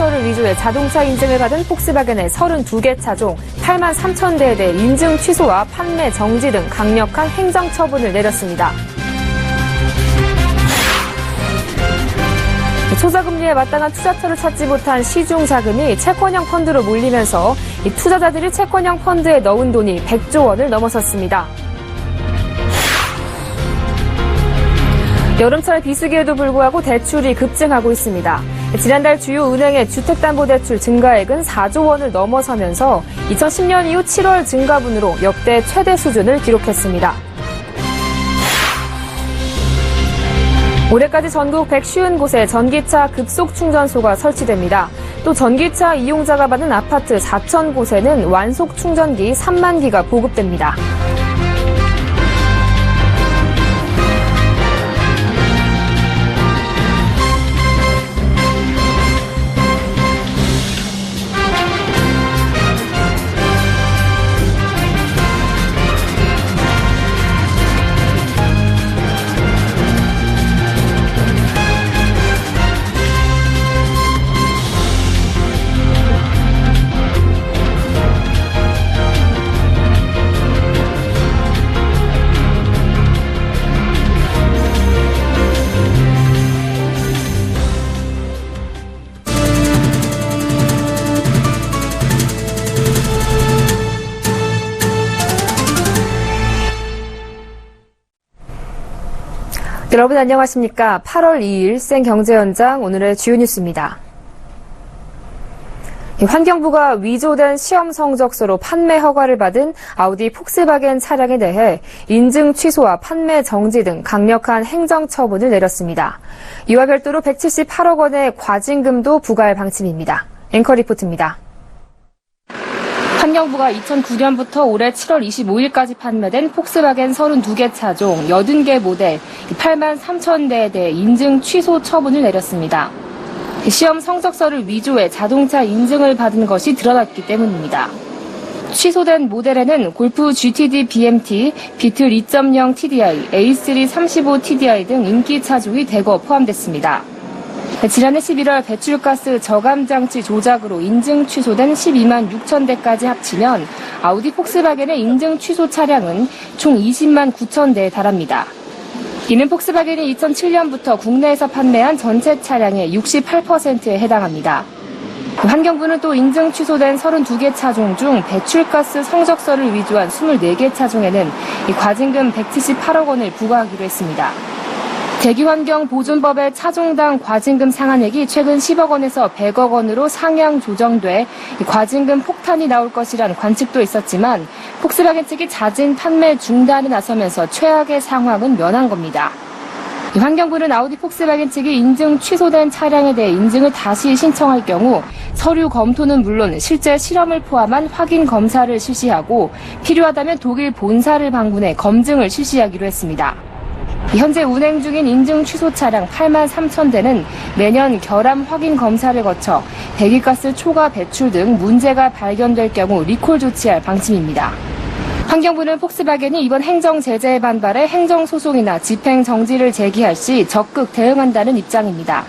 성적서를 위조해 자동차 인증을 받은 폭스바겐의 32개 차종 8만 3천 대에 대해 인증 취소와 판매 정지 등 강력한 행정처분을 내렸습니다. 초저금리에 마땅한 투자처를 찾지 못한 시중 자금이 채권형 펀드로 몰리면서 투자자들이 채권형 펀드에 넣은 돈이 100조 원을 넘어섰습니다. 여름철 비수기에도 불구하고 대출이 급증하고 있습니다. 지난달 주요 은행의 주택담보대출 증가액은 4조 원을 넘어서면서 2010년 이후 7월 증가분으로 역대 최대 수준을 기록했습니다. 올해까지 전국 150곳에 전기차 급속 충전소가 설치됩니다. 또 전기차 이용자가 받는 아파트 4천 곳에는 완속 충전기 3만 기가 보급됩니다. 여러분 안녕하십니까. 8월 2일 생경제연장 오늘의 주요 뉴스입니다. 환경부가 위조된 시험 성적서로 판매 허가를 받은 아우디 폭스바겐 차량에 대해 인증 취소와 판매 정지 등 강력한 행정처분을 내렸습니다. 이와 별도로 178억 원의 과징금도 부과할 방침입니다. 앵커 리포트입니다. 환경부가 2009년부터 올해 7월 25일까지 판매된 폭스바겐 32개 차종 80개 모델 8만 3천 대에 대해 인증 취소 처분을 내렸습니다. 시험 성적서를 위조해 자동차 인증을 받은 것이 드러났기 때문입니다. 취소된 모델에는 골프 GTD BMT, 비틀 2.0 TDI, A3 35 TDI 등 인기 차종이 대거 포함됐습니다. 지난해 11월 배출가스 저감장치 조작으로 인증 취소된 12만 6천 대까지 합치면 아우디 폭스바겐의 인증 취소 차량은 총 20만 9천 대에 달합니다. 이는 폭스바겐이 2007년부터 국내에서 판매한 전체 차량의 68%에 해당합니다. 환경부는 또 인증 취소된 32개 차종 중 배출가스 성적서를 위조한 24개 차종에는 과징금 178억 원을 부과하기로 했습니다. 대기환경보존법의 차종당 과징금 상한액이 최근 10억 원에서 100억 원으로 상향 조정돼 과징금 폭탄이 나올 것이란 관측도 있었지만 폭스바겐 측이 잦은 판매 중단에 나서면서 최악의 상황은 면한 겁니다. 환경부는 아우디 폭스바겐 측이 인증 취소된 차량에 대해 인증을 다시 신청할 경우 서류 검토는 물론 실제 실험을 포함한 확인 검사를 실시하고 필요하다면 독일 본사를 방문해 검증을 실시하기로 했습니다. 현재 운행 중인 인증 취소 차량 8만 3천 대는 매년 결함 확인 검사를 거쳐 배기가스 초과 배출 등 문제가 발견될 경우 리콜 조치할 방침입니다. 환경부는 폭스바겐이 이번 행정 제재에 반발해 행정소송이나 집행정지를 제기할 시 적극 대응한다는 입장입니다.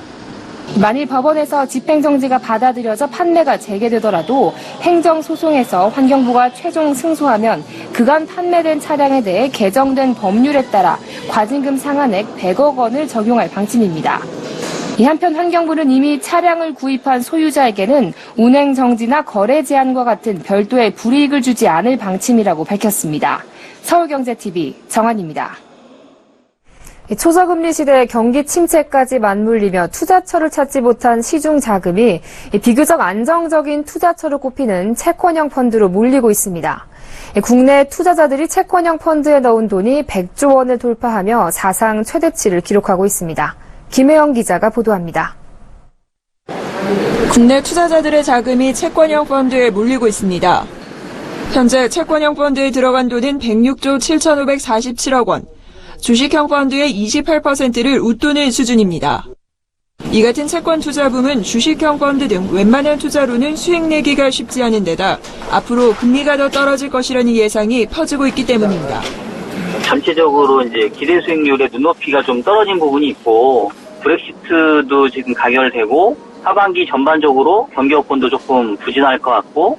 만일 법원에서 집행정지가 받아들여져 판매가 재개되더라도 행정소송에서 환경부가 최종 승소하면 그간 판매된 차량에 대해 개정된 법률에 따라 과징금 상한액 100억 원을 적용할 방침입니다. 한편 환경부는 이미 차량을 구입한 소유자에게는 운행정지나 거래 제한과 같은 별도의 불이익을 주지 않을 방침이라고 밝혔습니다. 서울경제TV 정한입니다. 초저금리 시대에 경기 침체까지 맞물리며 투자처를 찾지 못한 시중 자금이 비교적 안정적인 투자처로 꼽히는 채권형 펀드로 몰리고 있습니다. 국내 투자자들이 채권형 펀드에 넣은 돈이 100조 원을 돌파하며 사상 최대치를 기록하고 있습니다. 김혜영 기자가 보도합니다. 국내 투자자들의 자금이 채권형 펀드에 몰리고 있습니다. 현재 채권형 펀드에 들어간 돈은 106조 7,547억 원, 주식형 펀드의 28%를 웃도는 수준입니다. 이 같은 채권 투자붐은 주식형 펀드 등 웬만한 투자로는 수익 내기가 쉽지 않은 데다 앞으로 금리가 더 떨어질 것이라는 예상이 퍼지고 있기 때문입니다. 전체적으로 이제 기대 수익률의 눈높이가 좀 떨어진 부분이 있고 브렉시트도 지금 가결되고 하반기 전반적으로 경기여건도 조금 부진할 것 같고,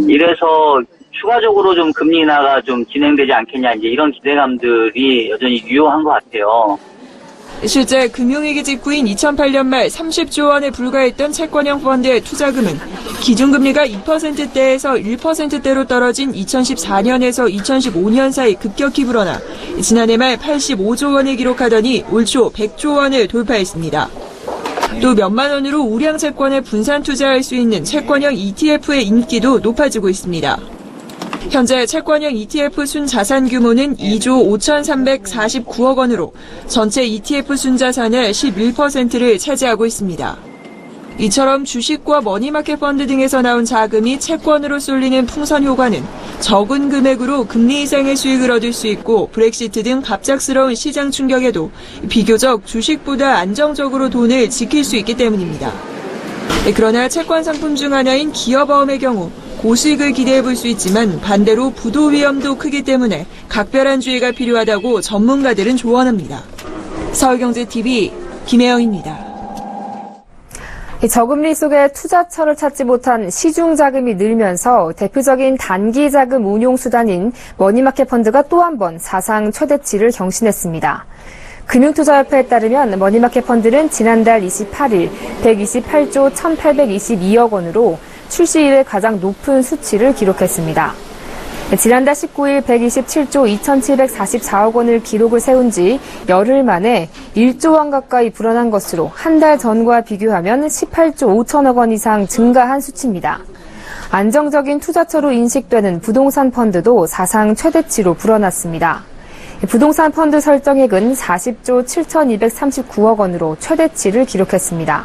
이래서 추가적으로 좀 금리 인하가 좀 진행되지 않겠냐, 이제 이런 기대감들이 여전히 유효한 것 같아요. 실제 금융위기 직후인 2008년 말 30조 원에 불과했던 채권형 펀드의 투자금은 기준금리가 2%대에서 1%대로 떨어진 2014년에서 2015년 사이 급격히 불어나 지난해 말 85조 원을 기록하더니 올 초 100조 원을 돌파했습니다. 또 몇만 원으로 우량 채권에 분산 투자할 수 있는 채권형 ETF의 인기도 높아지고 있습니다. 현재 채권형 ETF 순자산 규모는 2조 5,349억 원으로 전체 ETF 순자산의 11%를 차지하고 있습니다. 이처럼 주식과 머니마켓 펀드 등에서 나온 자금이 채권으로 쏠리는 풍선 효과는 적은 금액으로 금리 이상의 수익을 얻을 수 있고 브렉시트 등 갑작스러운 시장 충격에도 비교적 주식보다 안정적으로 돈을 지킬 수 있기 때문입니다. 그러나 채권 상품 중 하나인 기업어음의 경우 고수익을 기대해 볼 수 있지만 반대로 부도 위험도 크기 때문에 각별한 주의가 필요하다고 전문가들은 조언합니다. 서울경제TV 김혜영입니다. 저금리 속에 투자처를 찾지 못한 시중 자금이 늘면서 대표적인 단기 자금 운용 수단인 머니마켓 펀드가 또 한 번 사상 최대치를 경신했습니다. 금융투자협회에 따르면 머니마켓 펀드는 지난달 28일 128조 1,822억 원으로 출시 이래 가장 높은 수치를 기록했습니다. 지난달 19일 127조 2,744억 원을 기록을 세운 지 열흘 만에 1조 원 가까이 불어난 것으로 한 달 전과 비교하면 18조 5천억 원 이상 증가한 수치입니다. 안정적인 투자처로 인식되는 부동산 펀드도 사상 최대치로 불어났습니다. 부동산 펀드 설정액은 40조 7,239억 원으로 최대치를 기록했습니다.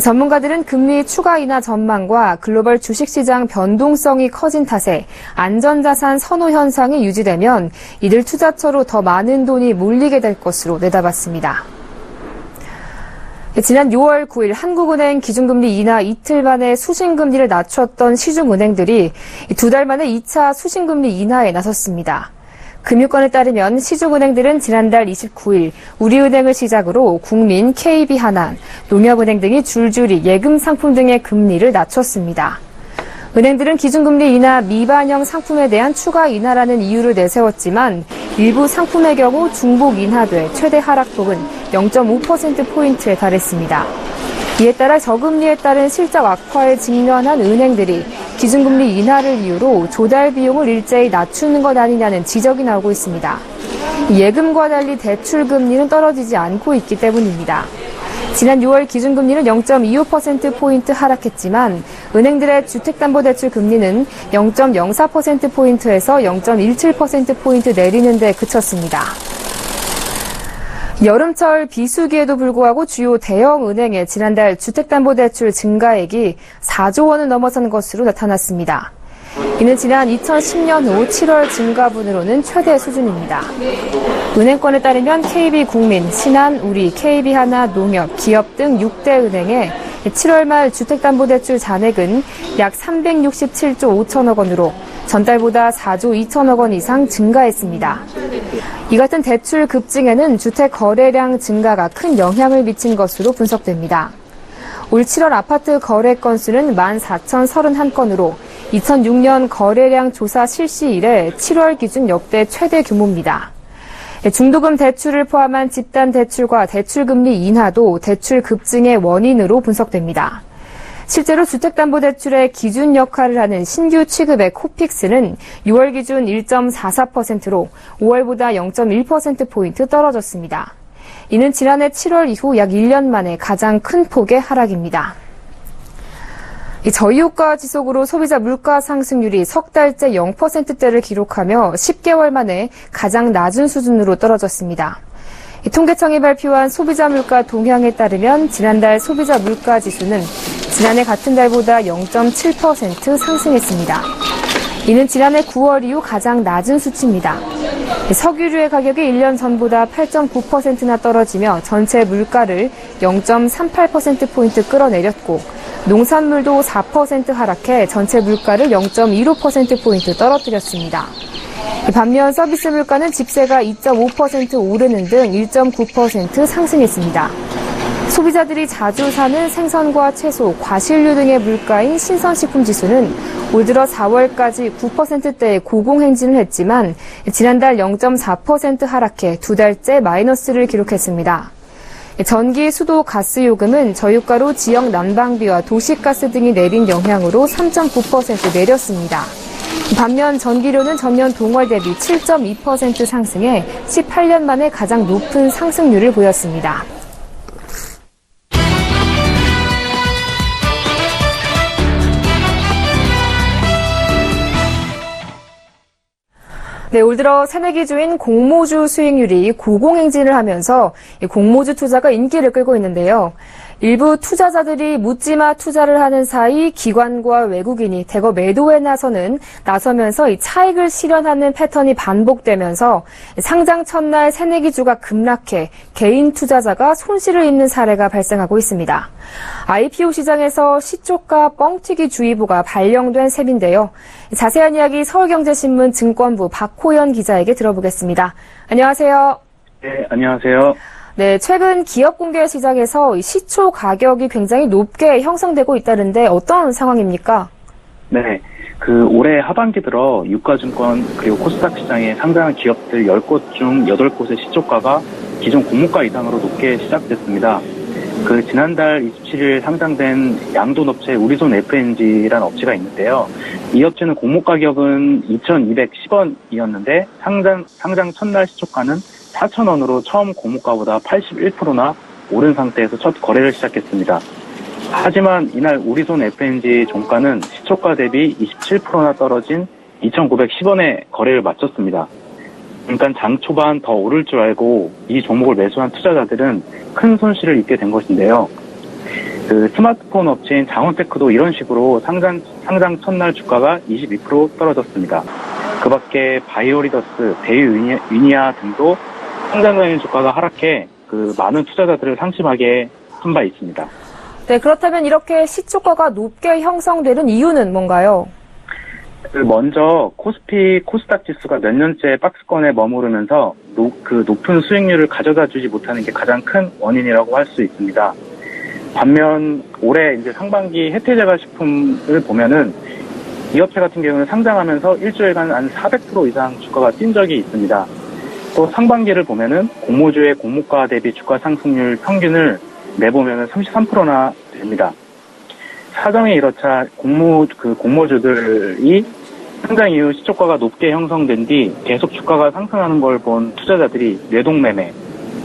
전문가들은 금리 추가 인하 전망과 글로벌 주식시장 변동성이 커진 탓에 안전자산 선호 현상이 유지되면 이들 투자처로 더 많은 돈이 몰리게 될 것으로 내다봤습니다. 지난 6월 9일 한국은행 기준금리 인하 이틀 만에 수신금리를 낮췄던 시중은행들이 두 달 만에 2차 수신금리 인하에 나섰습니다. 금융권에 따르면 시중은행들은 지난달 29일 우리은행을 시작으로 국민, KB하나, 농협은행 등이 줄줄이 예금 상품 등의 금리를 낮췄습니다. 은행들은 기준금리 인하 미반영 상품에 대한 추가 인하라는 이유를 내세웠지만 일부 상품의 경우 중복 인하돼 최대 하락폭은 0.5%포인트에 달했습니다. 이에 따라 저금리에 따른 실적 악화에 직면한 은행들이 기준금리 인하를 이유로 조달 비용을 일제히 낮추는 것 아니냐는 지적이 나오고 있습니다. 예금과 달리 대출 금리는 떨어지지 않고 있기 때문입니다. 지난 6월 기준금리는 0.25%포인트 하락했지만 은행들의 주택담보대출 금리는 0.04%포인트에서 0.17%포인트 내리는 데 그쳤습니다. 여름철 비수기에도 불구하고 주요 대형 은행의 지난달 주택담보대출 증가액이 4조 원을 넘어선 것으로 나타났습니다. 이는 지난 2010년 후 7월 증가분으로는 최대 수준입니다. 은행권에 따르면 KB국민, 신한, 우리, KB하나, 농협, 기업 등 6대 은행의 7월 말 주택담보대출 잔액은 약 367조 5천억 원으로 전달보다 4조 2천억 원 이상 증가했습니다. 이 같은 대출 급증에는 주택 거래량 증가가 큰 영향을 미친 것으로 분석됩니다. 올 7월 아파트 거래 건수는 14,031건으로 2006년 거래량 조사 실시 이래 7월 기준 역대 최대 규모입니다. 중도금 대출을 포함한 집단 대출과 대출금리 인하도 대출 급증의 원인으로 분석됩니다. 실제로 주택담보대출의 기준 역할을 하는 신규 취급의 코픽스는 6월 기준 1.44%로 5월보다 0.1%포인트 떨어졌습니다. 이는 지난해 7월 이후 약 1년 만에 가장 큰 폭의 하락입니다. 저유가 지속으로 소비자 물가 상승률이 석 달째 0%대를 기록하며 10개월 만에 가장 낮은 수준으로 떨어졌습니다. 통계청이 발표한 소비자 물가 동향에 따르면 지난달 소비자 물가 지수는 지난해 같은 달보다 0.7% 상승했습니다. 이는 지난해 9월 이후 가장 낮은 수치입니다. 석유류의 가격이 1년 전보다 8.9%나 떨어지며 전체 물가를 0.38%포인트 끌어내렸고 농산물도 4% 하락해 전체 물가를 0.15%포인트 떨어뜨렸습니다. 반면 서비스 물가는 집세가 2.5% 오르는 등 1.9% 상승했습니다. 소비자들이 자주 사는 생선과 채소, 과실류 등의 물가인 신선식품 지수는 올 들어 4월까지 9%대의 고공행진을 했지만 지난달 0.4% 하락해 두 달째 마이너스를 기록했습니다. 전기, 수도, 가스 요금은 저유가로 지역 난방비와 도시가스 등이 내린 영향으로 3.9% 내렸습니다. 반면 전기료는 전년 동월 대비 7.2% 상승해 18년 만에 가장 높은 상승률을 보였습니다. 네, 올 들어 새내기주인 공모주 수익률이 고공행진을 하면서 공모주 투자가 인기를 끌고 있는데요. 일부 투자자들이 묻지마 투자를 하는 사이 기관과 외국인이 대거 매도에 나서면서 이 차익을 실현하는 패턴이 반복되면서 상장 첫날 새내기주가 급락해 개인 투자자가 손실을 입는 사례가 발생하고 있습니다. IPO 시장에서 시초가 뻥튀기 주의보가 발령된 셈인데요. 자세한 이야기 서울경제신문 증권부 박호연 기자에게 들어보겠습니다. 안녕하세요. 네, 안녕하세요. 네, 최근 기업 공개 시장에서 시초 가격이 굉장히 높게 형성되고 있다는데 어떤 상황입니까? 네, 올해 하반기 들어 유가증권 그리고 코스닥 시장에 상장한 기업들 10곳 중 8곳의 시초가가 기존 공모가 이상으로 높게 시작됐습니다. 지난달 27일 상장된 양돈 업체 우리손 FNG라는 업체가 있는데요. 이 업체는 공모 가격은 2,210원이었는데 상장 첫날 시초가는 4,000원으로 처음 공모가보다 81%나 오른 상태에서 첫 거래를 시작했습니다. 하지만 이날 우리손 FNG 종가는 시초가 대비 27%나 떨어진 2,910원에 거래를 마쳤습니다. 그러니까 장 초반 더 오를 줄 알고 이 종목을 매수한 투자자들은 큰 손실을 입게 된 것인데요. 스마트폰 업체인 장원테크도 이런 식으로 상장 첫날 주가가 22% 떨어졌습니다. 그 밖에 바이오리더스, 베이유니아 등도 상장장인 주가가 하락해 많은 투자자들을 상심하게 한 바 있습니다. 네, 그렇다면 이렇게 시초가가 높게 형성되는 이유는 뭔가요? 먼저 코스피 코스닥 지수가 몇 년째 박스권에 머무르면서 높은 수익률을 가져다 주지 못하는 게 가장 큰 원인이라고 할 수 있습니다. 반면 올해 이제 상반기 해태제과식품을 보면은 이 업체 같은 경우는 상장하면서 일주일간 한 400% 이상 주가가 뛴 적이 있습니다. 또 상반기를 보면은 공모주의 공모가 대비 주가 상승률 평균을 내보면은 33%나 됩니다. 사정이 이렇자 공모주들이 상장 이후 시초가가 높게 형성된 뒤 계속 주가가 상승하는 걸 본 투자자들이 뇌동매매,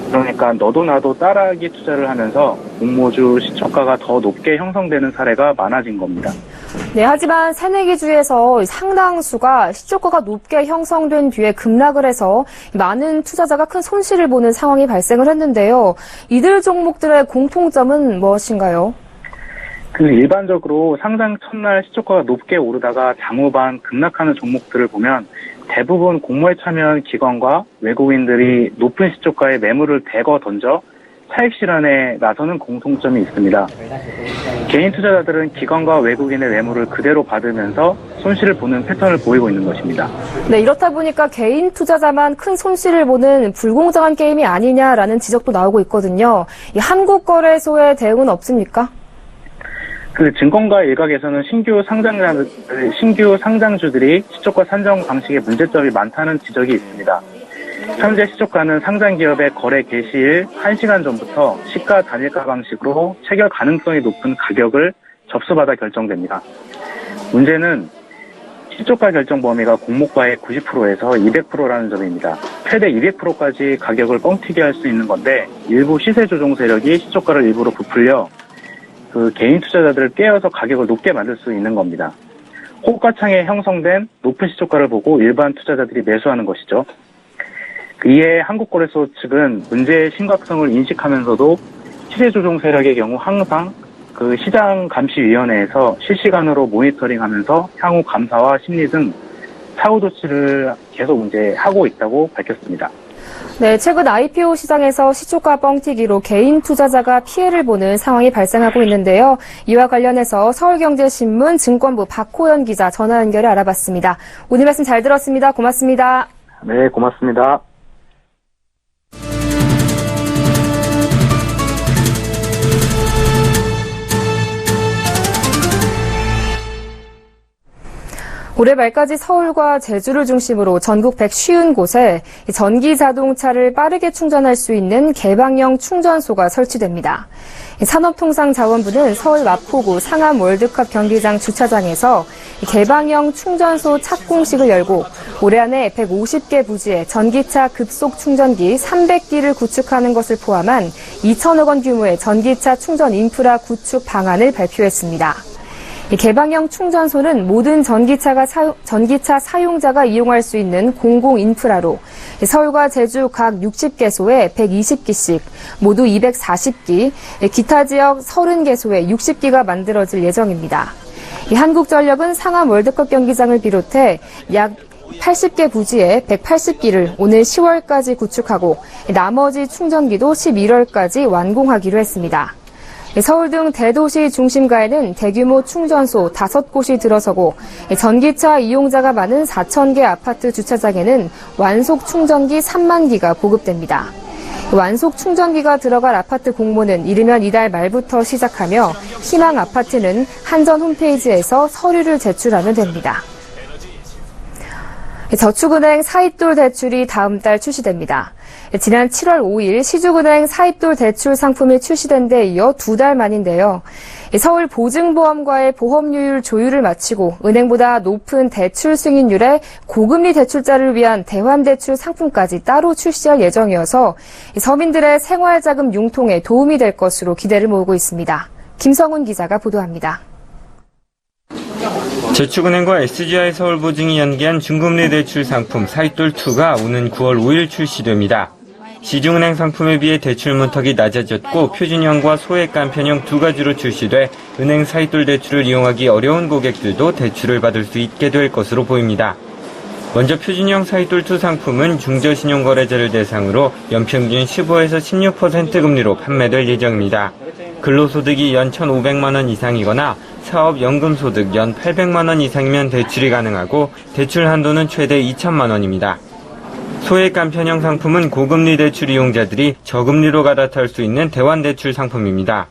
그러니까 너도 나도 따라하기 투자를 하면서 공모주 시초가가 더 높게 형성되는 사례가 많아진 겁니다. 네, 하지만 새내기주에서 상당수가 시초가가 높게 형성된 뒤에 급락을 해서 많은 투자자가 큰 손실을 보는 상황이 발생을 했는데요. 이들 종목들의 공통점은 무엇인가요? 일반적으로 상장 첫날 시초가가 높게 오르다가 장후반 급락하는 종목들을 보면 대부분 공모에 참여한 기관과 외국인들이 높은 시초가에 매물을 대거 던져 차익 실현에 나서는 공통점이 있습니다. 개인 투자자들은 기관과 외국인의 매물을 그대로 받으면서 손실을 보는 패턴을 보이고 있는 것입니다. 네, 이렇다 보니까 개인 투자자만 큰 손실을 보는 불공정한 게임이 아니냐라는 지적도 나오고 있거든요. 이 한국거래소의 대응은 없습니까? 증권가 일각에서는 신규 상장주들이 시초가 산정 방식에 문제점이 많다는 지적이 있습니다. 현재 시초가는 상장 기업의 거래 개시일 1시간 전부터 시가 단일가 방식으로 체결 가능성이 높은 가격을 접수받아 결정됩니다. 문제는 시초가 결정 범위가 공모가의 90%에서 200%라는 점입니다. 최대 200%까지 가격을 뻥튀기 할 수 있는 건데 일부 시세 조종 세력이 시초가를 일부러 부풀려 개인 투자자들을 깨어서 가격을 높게 만들 수 있는 겁니다. 호가창에 형성된 높은 시초가를 보고 일반 투자자들이 매수하는 것이죠. 이에 한국거래소 측은 문제의 심각성을 인식하면서도 시세 조종 세력의 경우 항상 시장감시위원회에서 실시간으로 모니터링하면서 향후 감사와 심리 등 사후 조치를 계속 이제 하고 있다고 밝혔습니다. 네, 최근 IPO 시장에서 시초가 뻥튀기로 개인 투자자가 피해를 보는 상황이 발생하고 있는데요. 이와 관련해서 서울경제신문 증권부 박호연 기자 전화 연결해 알아봤습니다. 오늘 말씀 잘 들었습니다. 고맙습니다. 네, 고맙습니다. 올해 말까지 서울과 제주를 중심으로 전국 150곳에 전기 자동차를 빠르게 충전할 수 있는 개방형 충전소가 설치됩니다. 산업통상자원부는 서울 마포구 상암 월드컵 경기장 주차장에서 개방형 충전소 착공식을 열고 올해 안에 150개 부지에 전기차 급속 충전기 300기를 구축하는 것을 포함한 2천억 원 규모의 전기차 충전 인프라 구축 방안을 발표했습니다. 개방형 충전소는 모든 전기차 사용자가 이용할 수 있는 공공 인프라로 서울과 제주 각 60개소에 120기씩, 모두 240기, 기타 지역 30개소에 60기가 만들어질 예정입니다. 한국전력은 상암 월드컵 경기장을 비롯해 약 80개 부지에 180기를 오늘 10월까지 구축하고 나머지 충전기도 11월까지 완공하기로 했습니다. 서울 등 대도시 중심가에는 대규모 충전소 5곳이 들어서고 전기차 이용자가 많은 4,000개 아파트 주차장에는 완속 충전기 3만 기가 보급됩니다. 완속 충전기가 들어갈 아파트 공모는 이르면 이달 말부터 시작하며 희망 아파트는 한전 홈페이지에서 서류를 제출하면 됩니다. 저축은행 사입돌 대출이 다음 달 출시됩니다. 지난 7월 5일 시중은행 사입돌 대출 상품이 출시된 데 이어 2달 만인데요. 서울보증보험과의 보험료율 조율을 마치고 은행보다 높은 대출 승인율의 고금리 대출자를 위한 대환대출 상품까지 따로 출시할 예정이어서 서민들의 생활자금 융통에 도움이 될 것으로 기대를 모으고 있습니다. 김성훈 기자가 보도합니다. 저축은행과 SGI 서울보증이 연계한 중금리 대출 상품 사입돌2가 오는 9월 5일 출시됩니다. 시중은행 상품에 비해 대출 문턱이 낮아졌고 표준형과 소액 간편형 두 가지로 출시돼 은행 사입돌 대출을 이용하기 어려운 고객들도 대출을 받을 수 있게 될 것으로 보입니다. 먼저 표준형 사입돌2 상품은 중저신용거래자를 대상으로 연평균 15에서 16% 금리로 판매될 예정입니다. 근로소득이 연 1,500만 원 이상이거나 사업연금소득 연 800만 원 이상이면 대출이 가능하고 대출 한도는 최대 2천만 원입니다. 소액 간편형 상품은 고금리 대출 이용자들이 저금리로 갈아탈 수 있는 대환대출 상품입니다.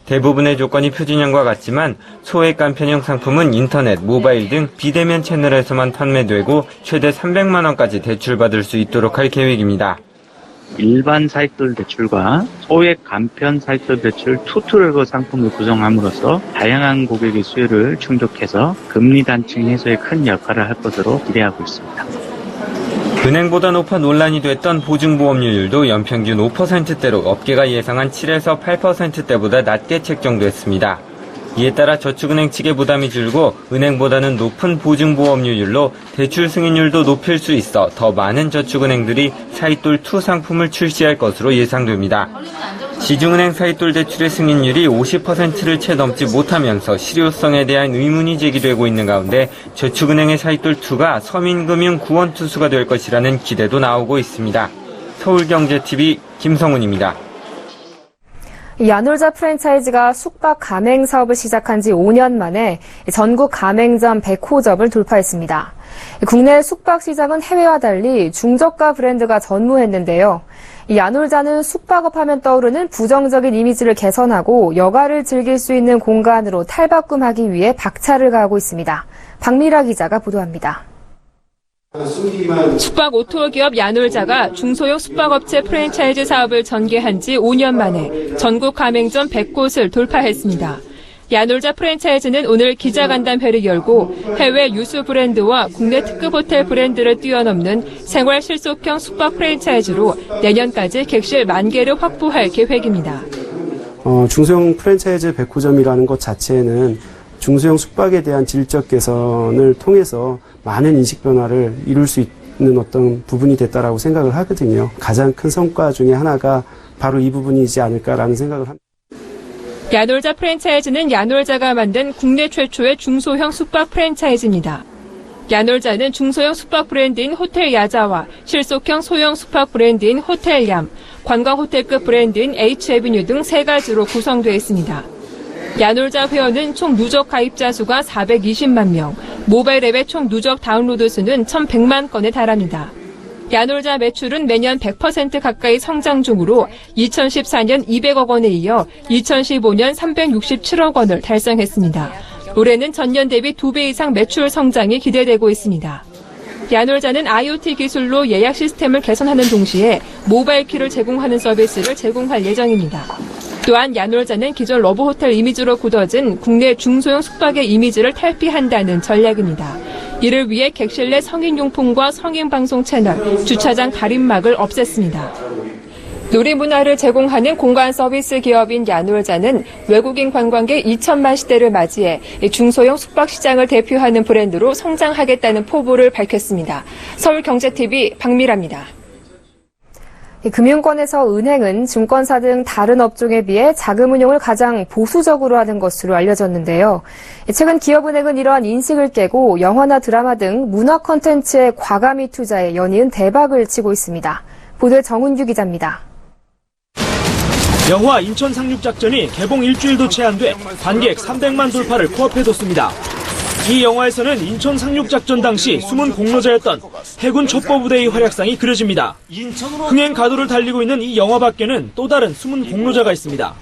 대부분의 조건이 표준형과 같지만 소액 간편형 상품은 인터넷, 모바일 등 비대면 채널에서만 판매되고 최대 300만 원까지 대출받을 수 있도록 할 계획입니다. 일반 사입돌 대출과 소액 간편 사입돌 대출 투트랙 상품을 구성함으로써 다양한 고객의 수요를 충족해서 금리 단층 해소에 큰 역할을 할 것으로 기대하고 있습니다. 은행보다 높아 논란이 됐던 보증보험료율도 연평균 5%대로 업계가 예상한 7에서 8%대보다 낮게 책정됐습니다. 이에 따라 저축은행 측의 부담이 줄고 은행보다는 높은 보증보험료율로 대출 승인율도 높일 수 있어 더 많은 저축은행들이 사입돌2 상품을 출시할 것으로 예상됩니다. 시중은행 사입돌 대출의 승인율이 50%를 채 넘지 못하면서 실효성에 대한 의문이 제기되고 있는 가운데 저축은행의 사입돌2가 서민금융 구원투수가 될 것이라는 기대도 나오고 있습니다. 서울경제TV 김성훈입니다. 야놀자 프랜차이즈가 숙박 가맹 사업을 시작한 지 5년 만에 전국 가맹점 100호점을 돌파했습니다. 국내 숙박 시장은 해외와 달리 중저가 브랜드가 전무했는데요. 야놀자는 숙박업 하면 떠오르는 부정적인 이미지를 개선하고 여가를 즐길 수 있는 공간으로 탈바꿈하기 위해 박차를 가하고 있습니다. 박미라 기자가 보도합니다. 숙박 오토 기업 야놀자가 중소형 숙박업체 프랜차이즈 사업을 전개한 지 5년 만에 전국 가맹점 100곳을 돌파했습니다. 야놀자 프랜차이즈는 오늘 기자간담회를 열고 해외 유수 브랜드와 국내 특급 호텔 브랜드를 뛰어넘는 생활 실속형 숙박 프랜차이즈로 내년까지 객실 10,000개를 확보할 계획입니다. 중소형 프랜차이즈 100호점이라는 것 자체는 중소형 숙박에 대한 질적 개선을 통해서 많은 인식 변화를 이룰 수 있는 어떤 부분이 됐다라고 생각을 하거든요. 가장 큰 성과 중에 하나가 바로 이 부분이지 않을까라는 생각을 합니다. 야놀자 프랜차이즈는 야놀자가 만든 국내 최초의 중소형 숙박 프랜차이즈입니다. 야놀자는 중소형 숙박 브랜드인 호텔 야자와 실속형 소형 숙박 브랜드인 호텔 얌, 관광 호텔급 브랜드인 H에비뉴 등 3가지로 구성되어 있습니다. 야놀자 회원은 총 누적 가입자 수가 420만 명, 모바일 앱의 총 누적 다운로드 수는 1,100만 건에 달합니다. 야놀자 매출은 매년 100% 가까이 성장 중으로 2014년 200억 원에 이어 2015년 367억 원을 달성했습니다. 올해는 전년 대비 2배 이상 매출 성장이 기대되고 있습니다. 야놀자는 IoT 기술로 예약 시스템을 개선하는 동시에 모바일 키를 제공하는 서비스를 제공할 예정입니다. 또한 야놀자는 기존 러브호텔 이미지로 굳어진 국내 중소형 숙박의 이미지를 탈피한다는 전략입니다. 이를 위해 객실 내 성인용품과 성인방송 채널, 주차장 가림막을 없앴습니다. 놀이문화를 제공하는 공간 서비스 기업인 야놀자는 외국인 관광객 2천만 시대를 맞이해 중소형 숙박시장을 대표하는 브랜드로 성장하겠다는 포부를 밝혔습니다. 서울경제TV 박미라입니다. 금융권에서 은행은 증권사 등 다른 업종에 비해 자금 운용을 가장 보수적으로 하는 것으로 알려졌는데요. 최근 기업은행은 이러한 인식을 깨고 영화나 드라마 등 문화 콘텐츠에 과감히 투자해 연이은 대박을 치고 있습니다. 보도에 정은규 기자입니다. 영화 인천 상륙작전이 개봉 일주일도 채 안 돼 관객 300만 돌파를 코앞에 뒀습니다. 이 영화에서는 인천 상륙작전 당시 숨은 공로자였던 해군 첩보부대의 활약상이 그려집니다. 흥행 가도를 달리고 있는 이 영화 밖에는 또 다른 숨은 공로자가 있습니다.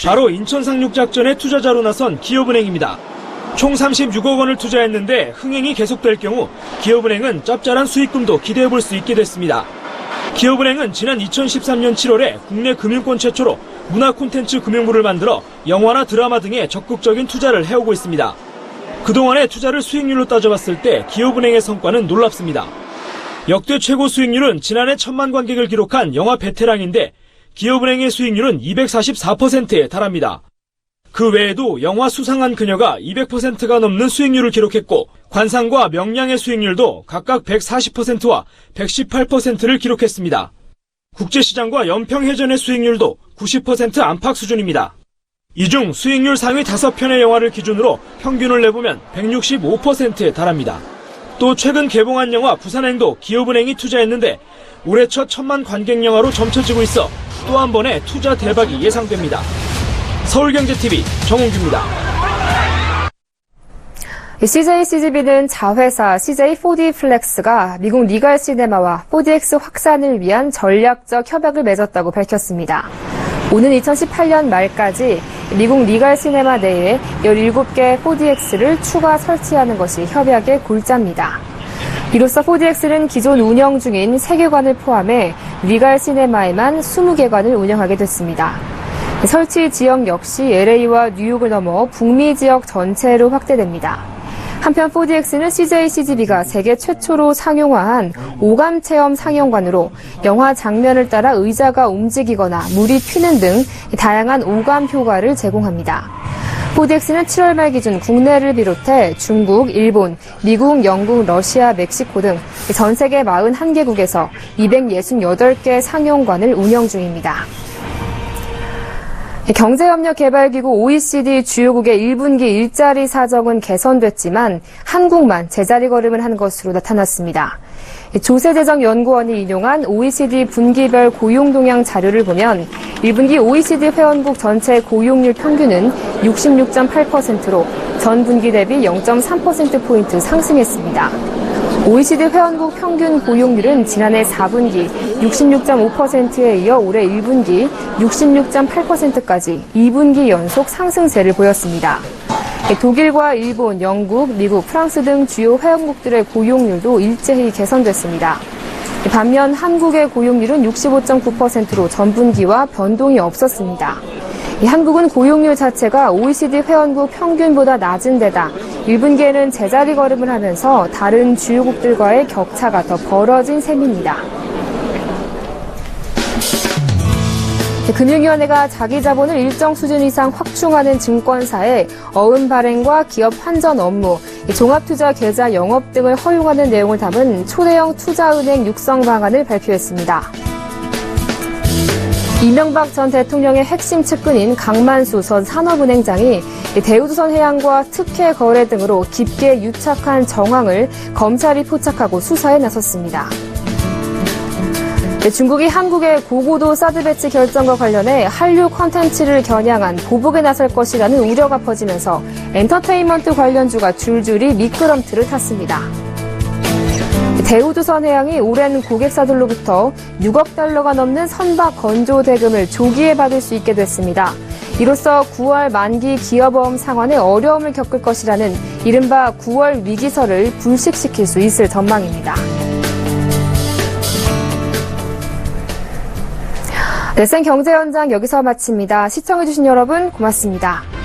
바로 인천 상륙작전의 투자자로 나선 기업은행입니다. 총 36억 원을 투자했는데 흥행이 계속될 경우 기업은행은 짭짤한 수익금도 기대해볼 수 있게 됐습니다. 기업은행은 지난 2013년 7월에 국내 금융권 최초로 문화 콘텐츠 금융부를 만들어 영화나 드라마 등에 적극적인 투자를 해오고 있습니다. 그동안의 투자를 수익률로 따져봤을 때 기업은행의 성과는 놀랍습니다. 역대 최고 수익률은 지난해 1,000만 관객을 기록한 영화 베테랑인데 기업은행의 수익률은 244%에 달합니다. 그 외에도 영화 수상한 그녀가 200%가 넘는 수익률을 기록했고 관상과 명량의 수익률도 각각 140%와 118%를 기록했습니다. 국제시장과 연평해전의 수익률도 90% 안팎 수준입니다. 이 중 수익률 상위 5편의 영화를 기준으로 평균을 내보면 165%에 달합니다. 또 최근 개봉한 영화 부산행도 기업은행이 투자했는데 올해 첫 1,000만 관객 영화로 점쳐지고 있어 또 한 번의 투자 대박이 예상됩니다. 서울경제TV 정홍규입니다. CJCGV는 자회사 CJ4D플렉스가 미국 리갈시네마와 4DX 확산을 위한 전략적 협약을 맺었다고 밝혔습니다. 오는 2018년 말까지 미국 리갈시네마 내에 17개 4DX를 추가 설치하는 것이 협약의 골자입니다. 이로써 4DX는 기존 운영 중인 세계관을 포함해 리갈시네마에만 20개관을 운영하게 됐습니다. 설치 지역 역시 LA와 뉴욕을 넘어 북미 지역 전체로 확대됩니다. 한편 4DX는 CJCGV가 세계 최초로 상용화한 오감체험 상영관으로 영화 장면을 따라 의자가 움직이거나 물이 튀는 등 다양한 오감 효과를 제공합니다. 4DX는 7월 말 기준 국내를 비롯해 중국, 일본, 미국, 영국, 러시아, 멕시코 등 전 세계 41개국에서 268개 상영관을 운영 중입니다. 경제협력개발기구 OECD 주요국의 1분기 일자리 사정은 개선됐지만 한국만 제자리 걸음을 한 것으로 나타났습니다. 조세재정연구원이 인용한 OECD 분기별 고용동향 자료를 보면 1분기 OECD 회원국 전체 고용률 평균은 66.8%로 전 분기 대비 0.3%포인트 상승했습니다. OECD 회원국 평균 고용률은 지난해 4분기 66.5%에 이어 올해 1분기 66.8%까지 2분기 연속 상승세를 보였습니다. 독일과 일본, 영국, 미국, 프랑스 등 주요 회원국들의 고용률도 일제히 개선됐습니다. 반면 한국의 고용률은 65.9%로 전분기와 변동이 없었습니다. 한국은 고용률 자체가 OECD 회원국 평균보다 낮은 데다 1분기에는 제자리 걸음을 하면서 다른 주요국들과의 격차가 더 벌어진 셈입니다. 금융위원회가 자기 자본을 일정 수준 이상 확충하는 증권사의 어음 발행과 기업 환전 업무, 종합투자 계좌 영업 등을 허용하는 내용을 담은 초대형 투자은행 육성 방안을 발표했습니다. 이명박 전 대통령의 핵심 측근인 강만수 전 산업은행장이 대우조선해양과 특혜 거래 등으로 깊게 유착한 정황을 검찰이 포착하고 수사에 나섰습니다. 중국이 한국의 고고도 사드 배치 결정과 관련해 한류 콘텐츠를 겨냥한 보복에 나설 것이라는 우려가 퍼지면서 엔터테인먼트 관련주가 줄줄이 미끄럼틀을 탔습니다. 대우조선해양이 오랜 고객사들로부터 6억 달러가 넘는 선박 건조 대금을 조기에 받을 수 있게 됐습니다. 이로써 9월 만기 기업어음 상환에 어려움을 겪을 것이라는 이른바 9월 위기설을 불식시킬 수 있을 전망입니다. 넷센 경제 현장 여기서 마칩니다. 시청해주신 여러분 고맙습니다.